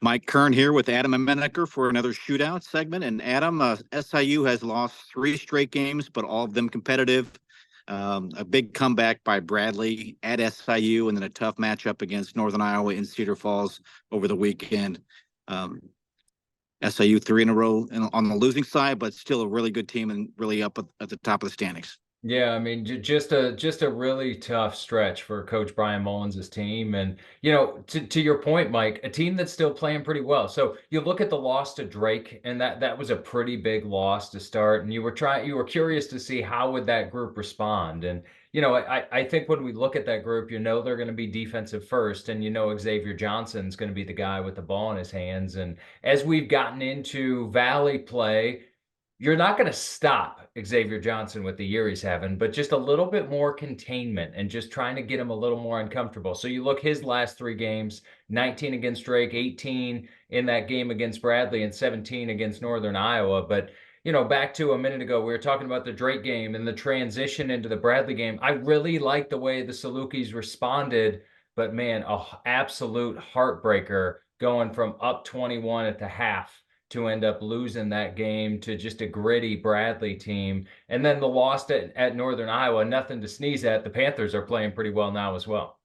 Mike Kern here with Adam Emmenecker for another shootout segment. And Adam, SIU has lost three straight games, but all of them competitive. A big comeback by Bradley at SIU, and then a tough matchup against Northern Iowa in Cedar Falls over the weekend. Um, SIU three in a row on the losing side, but still a really good team and really up at the top of the standings. Yeah, I mean, just a really tough stretch for Coach Brian Mullins' team, and to your point, Mike, a team that's still playing pretty well. So you look at the loss to Drake, and that was a pretty big loss to start. And you were curious to see how would that group respond. And I think when we look at that group, they're going to be defensive first, and Xavier Johnson's going to be the guy with the ball in his hands. And as we've gotten into Valley play, you're not going to stop Xavier Johnson with the year he's having, but just a little bit more containment and just trying to get him a little more uncomfortable. So you look his last three games, 19 against Drake, 18 in that game against Bradley, and 17 against Northern Iowa. But back to a minute ago, we were talking about the Drake game and the transition into the Bradley game. I really like the way the Salukis responded, but man, a absolute heartbreaker going from up 21 at the half to end up losing that game to just a gritty Bradley team. And then the loss at Northern Iowa, nothing to sneeze at. The Panthers are playing pretty well now as well.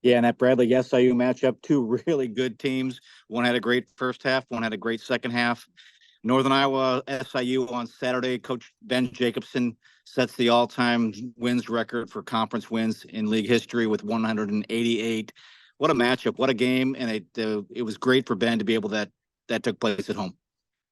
Yeah, and that Bradley SIU matchup, two really good teams. One had a great first half, one had a great second half. Northern Iowa SIU on Saturday, Coach Ben Jacobson sets the all-time wins record for conference wins in league history with 188. What a matchup, what a game, and it was great for Ben to be able that took place at home.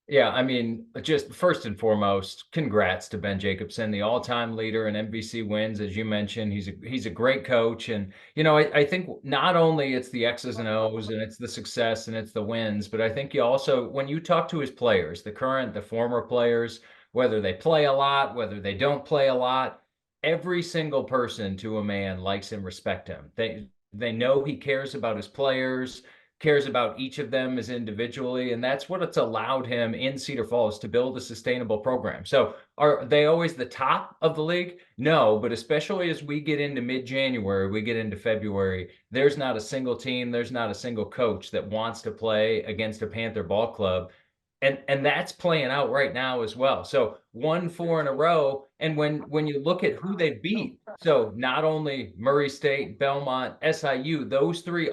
Yeah, I mean, just first and foremost, congrats to Ben Jacobson, the all-time leader in MVC wins. As you mentioned, he's a great coach, and I think not only it's the X's and O's and it's the success and it's the wins, but I think you also, when you talk to his players, the current, the former players, whether they play a lot, whether they don't play a lot, every single person to a man likes and respect him. They know he cares about his players, cares about each of them as individually, and that's what it's allowed him in Cedar Falls to build a sustainable program. So are they always the top of the league? No, but especially as we get into mid-January, we get into February, there's not a single team, there's not a single coach that wants to play against a Panther ball club. And that's playing out right now as well. So 1-4 in a row. And when you look at who they beat, so not only Murray State, Belmont, SIU,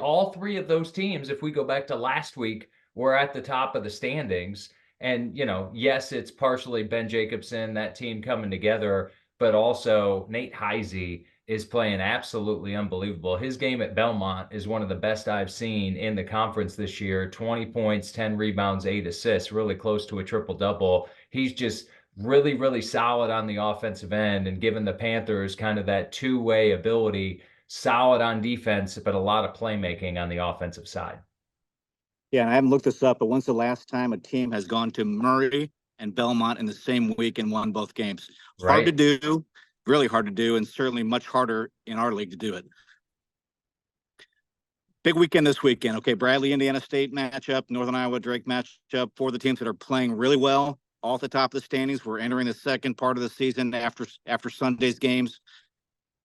all three of those teams, if we go back to last week, were at the top of the standings. And yes, it's partially Ben Jacobson, that team coming together, but also Nate Heisey is playing absolutely unbelievable. His game at Belmont is one of the best I've seen in the conference this year. 20 points, 10 rebounds, 8 assists, really close to a triple-double. He's just really, really solid on the offensive end and given the Panthers kind of that two-way ability, solid on defense, but a lot of playmaking on the offensive side. Yeah, and I haven't looked this up, but when's the last time a team has gone to Murray and Belmont in the same week and won both games? Hard to do, really hard to do, and certainly much harder in our league to do it. Big weekend this weekend. Okay, Bradley, Indiana State matchup, Northern Iowa, Drake matchup for the teams that are playing really well, all at the top of the standings. We're entering the second part of the season after Sunday's games.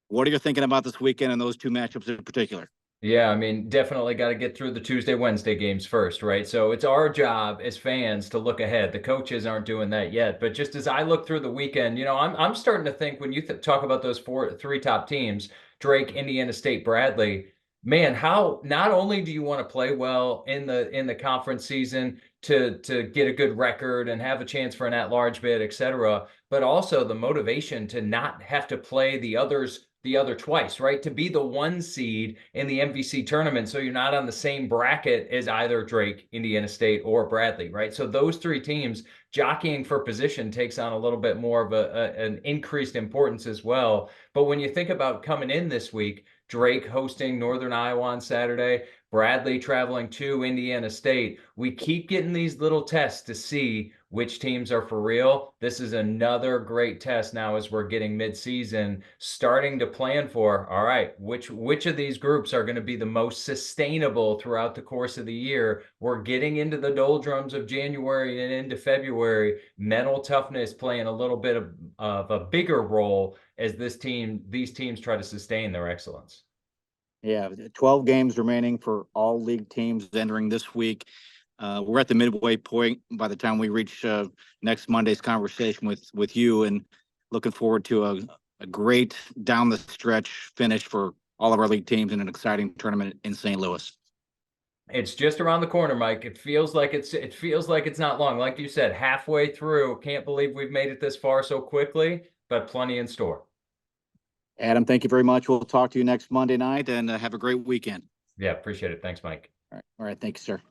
What are you thinking about this weekend and those two matchups in particular? Yeah, I mean, definitely got to get through the Tuesday, Wednesday games first, right? So it's our job as fans to look ahead. The coaches aren't doing that yet, but just as I look through the weekend, I'm starting to think when you talk about those three top teams, Drake, Indiana State, Bradley, man, how not only do you want to play well in the conference season to get a good record and have a chance for an at-large bid, et cetera, but also the motivation to not have to play the other twice, right? To be the 1 seed in the MVC tournament. So you're not on the same bracket as either Drake, Indiana State, or Bradley, right? So those three teams jockeying for position takes on a little bit more of an increased importance as well. But when you think about coming in this week, Drake hosting Northern Iowa on Saturday, Bradley traveling to Indiana State, we keep getting these little tests to see which teams are for real. This is another great test now as we're getting mid-season, starting to plan for, all right, which of these groups are going to be the most sustainable throughout the course of the year. We're getting into the doldrums of January and into February. Mental toughness playing a little bit of a bigger role as these teams try to sustain their excellence. Yeah, 12 games remaining for all league teams entering this week. We're at the midway point by the time we reach next Monday's conversation with you, and looking forward to a great down the stretch finish for all of our league teams in an exciting tournament in St. Louis. It's just around the corner, Mike. It feels like it's not long. Like you said, halfway through. Can't believe we've made it this far so quickly, but plenty in store. Adam, thank you very much. We'll talk to you next Monday night, and have a great weekend. Yeah, appreciate it. Thanks, Mike. All right. Thank you, sir.